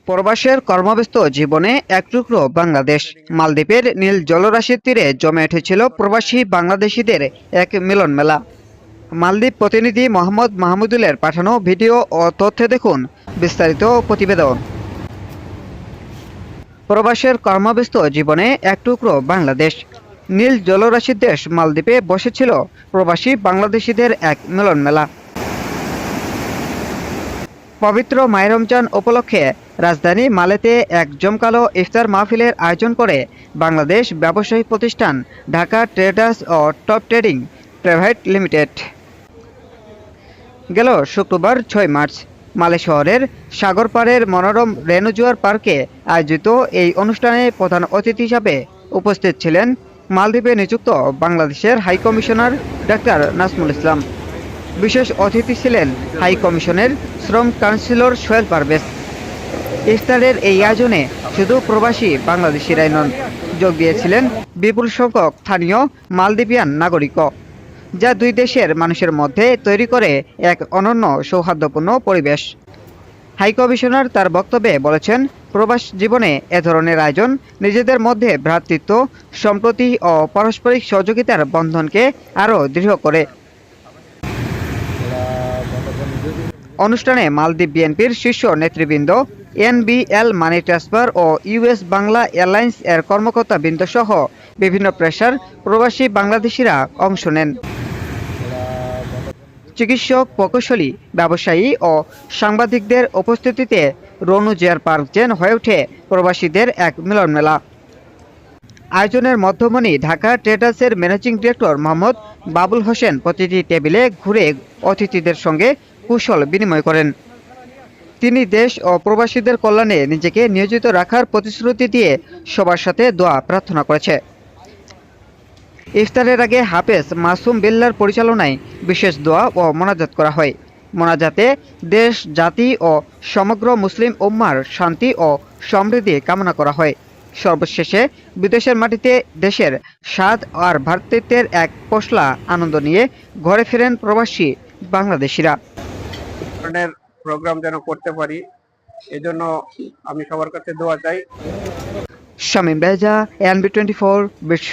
প্রবাসের কর্মব্যস্ত জীবনে এক টুকরো বাংলাদেশ। মালদ্বীপের নীল জলরাশির তীরে জমে উঠেছিল প্রবাসী বাংলাদেশিদের এক মিলন মেলা। মালদ্বীপ প্রতিনিধি মোহাম্মদ মাহমুদুলের পাঠানো ভিডিও ও তথ্যে দেখুন বিস্তারিত প্রতিবেদন। প্রবাসের কর্মব্যস্ত জীবনে এক টুকরো বাংলাদেশ। নীল জলরাশির দেশ মালদ্বীপে বসেছিল প্রবাসী বাংলাদেশিদের এক মিলন মেলা। পবিত্র মাহে রমজান উপলক্ষে রাজধানী মালেতে এক জমকালো ইফতার মাহফিলের আয়োজন করে বাংলাদেশ ব্যবসায়িক প্রতিষ্ঠান ঢাকা ট্রেডার্স ও টপ ট্রেডিং প্রাইভেট লিমিটেড। গেল শুক্রবার ৬ মার্চ মালে শহরের সাগরপাড়ের মনোরম রেনুজুয়ার পার্কে আয়োজিত এই অনুষ্ঠানে প্রধান অতিথি হিসাবে উপস্থিত ছিলেন মালদ্বীপে নিযুক্ত বাংলাদেশের high commissioner doctor Nazmul Islam. বিশেষ অতিথি ছিলেন হাই কমিশনের শ্রম কাউন্সিলর সোহেল পারভেজ। ইফতারের এই আয়োজনে শুধু প্রবাসী বাংলাদেশিরাই নন, যোগ দিয়েছিলেন বিপুল সংখ্যক স্থানীয় মালদ্বীপিয়ান নাগরিকও, যা দুই দেশের মানুষের মধ্যে তৈরি করে এক অনন্য সৌহার্দ্যপূর্ণ পরিবেশ। হাই কমিশনার তার বক্তব্যে বলেছেন, প্রবাস জীবনে এ ধরনের আয়োজন নিজেদের মধ্যে ভ্রাতৃত্ব, সম্প্রীতি ও পারস্পরিক সহযোগিতার বন্ধনকে আরও দৃঢ় করে। অনুষ্ঠানে মালদ্বীপ বিএনপির শীর্ষ নেতৃবৃন্দ, এনবিএল মানি ট্রান্সফার ও ইউএস বাংলা এয়ারলাইন্স এর কর্মকর্তাবৃন্দ সহ বিভিন্ন পেশার প্রবাসী বাংলাদেশিরা অংশ নেন। চিকিৎসক, প্রকৌশলী, ব্যবসায়ী ও সাংবাদিকদের উপস্থিতিতে রনুজিয়ার পার্ক যেন হয়ে ওঠে প্রবাসীদের এক মিলন মেলা। আয়োজনের মধ্যমণি Dhaka ট্রেডার্সের managing director Mohammad Babul Hossain প্রতিটি টেবিলে ঘুরে অতিথিদের সঙ্গে কুশল বিনিময় করেন। তিনি দেশ ও প্রবাসীদের কল্যাণে নিজেকে নিয়োজিত রাখার প্রতিশ্রুতি দিয়ে সবার সাথে দোয়া প্রার্থনা করেছে। ইফতারের আগে হাফেজ মাসুম বিল্লার পরিচালনায় বিশেষ দোয়া ও মোনাজাত করা হয়। মোনাজাতে দেশ, জাতি ও সমগ্র মুসলিম উম্মার শান্তি ও সমৃদ্ধি কামনা করা হয়। সর্বশেষে বিদেশের মাটিতে দেশের স্বাদ আর ভ্রাতৃত্বের এক পশলা আনন্দ নিয়ে ঘরে ফেরেন প্রবাসী বাংলাদেশিরা। ধরনের প্রোগ্রাম যেন করতে পারি, এজন্য আমি সবার কাছে দোয়া চাই। শামীম বেজা, NB24 বিশ্ব।